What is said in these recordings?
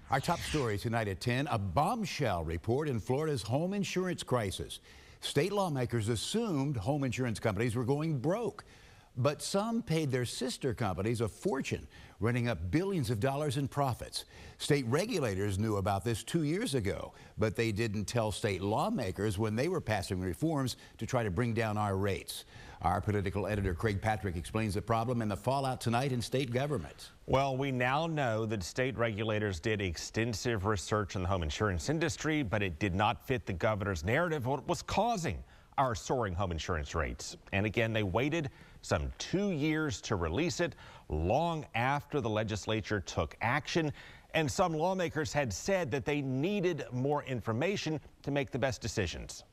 Our top story tonight at 10, a bombshell report in Florida's home insurance crisis. State lawmakers assumed home insurance companies were going broke, but some paid their sister companies a fortune, running up billions of dollars in profits. State regulators knew about this 2 years ago, but they didn't tell state lawmakers when they were passing reforms to try to bring down our rates. Our political editor Craig Patrick explains the problem and the fallout tonight in state government. Well, we now know that state regulators did extensive research in the home insurance industry, but it did not fit the governor's narrative of what was causing our soaring home insurance rates. And again, they waited some 2 years to release it, long after the legislature took action. And some lawmakers had said that they needed more information to make the best decisions.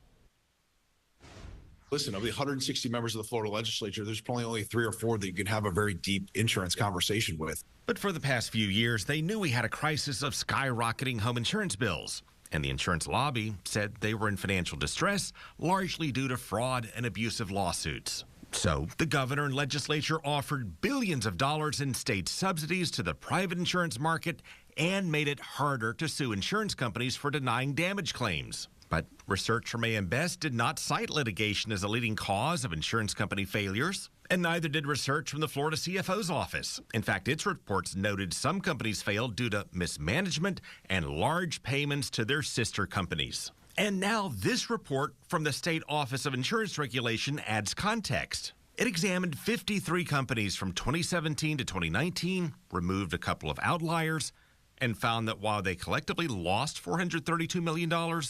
Listen, of the 160 members of the Florida legislature, there's probably only 3 or 4 that you can have a very deep insurance conversation with. But for the past few years, they knew we had a crisis of skyrocketing home insurance bills. And the insurance lobby said they were in financial distress, largely due to fraud and abusive lawsuits. So the governor and legislature offered billions of dollars in state subsidies to the private insurance market and made it harder to sue insurance companies for denying damage claims. But research from AM Best did not cite litigation as a leading cause of insurance company failures, and neither did research from the Florida CFO's office. In fact, its reports noted some companies failed due to mismanagement and large payments to their sister companies. And now this report from the State Office of Insurance Regulation adds context. It examined 53 companies from 2017 to 2019, removed a couple of outliers, and found that while they collectively lost $432 million,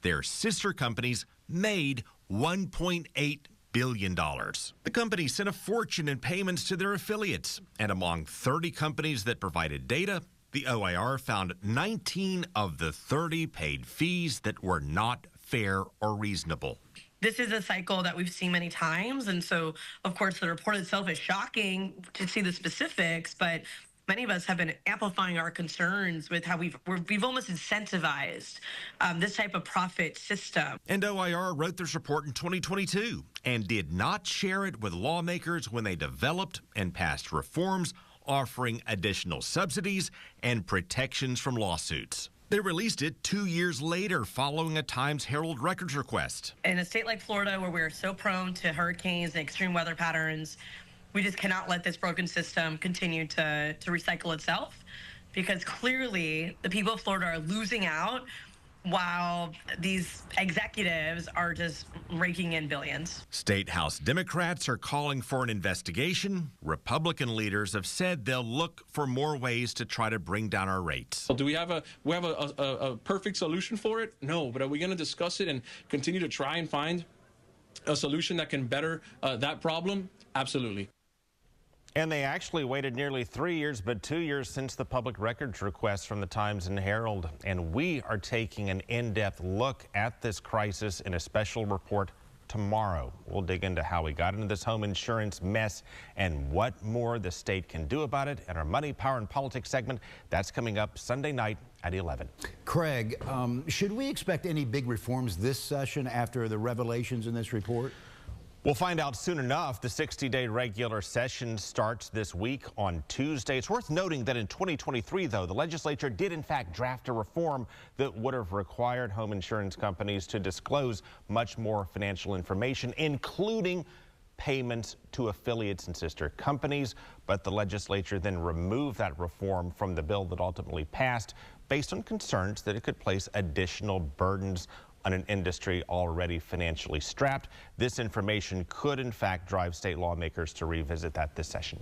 their sister companies made $1.8 billion. The company sent a fortune in payments to their affiliates, and among 30 companies that provided data, the OIR found 19 of the 30 paid fees that were not fair or reasonable. This is a cycle that we've seen many times, and so, of course, the report itself is shocking to see the specifics, but many of us have been amplifying our concerns with how we've almost incentivized this type of profit system. And OIR wrote this report in 2022 and did not share it with lawmakers when they developed and passed reforms offering additional subsidies and protections from lawsuits. They released it 2 years later following a Times Herald Records request. In a state like Florida, where we're so prone to hurricanes and extreme weather patterns, we just cannot let this broken system continue to recycle itself, because clearly the people of Florida are losing out while these executives are just raking in billions. State House Democrats are calling for an investigation. Republican leaders have said they'll look for more ways to try to bring down our rates. Do we have a perfect solution for it? No, but are we going to discuss it and continue to try and find a solution that can better that problem? Absolutely. And they actually waited nearly 3 years, but 2 years since the public records request from the Times and Herald. And we are taking an in-depth look at this crisis in a special report tomorrow. We'll dig into how we got into this home insurance mess and what more the state can do about it. And our Money, Power, and Politics segment, that's coming up Sunday night at 11. Craig, should we expect any big reforms this session after the revelations in this report? We'll find out soon enough. The 60-day regular session starts this week on Tuesday. It's worth noting that in 2023, though, the legislature did in fact draft a reform that would have required home insurance companies to disclose much more financial information, including payments to affiliates and sister companies. But the legislature then removed that reform from the bill that ultimately passed based on concerns that it could place additional burdens on an industry already financially strapped. This information could, in fact, drive state lawmakers to revisit that this session.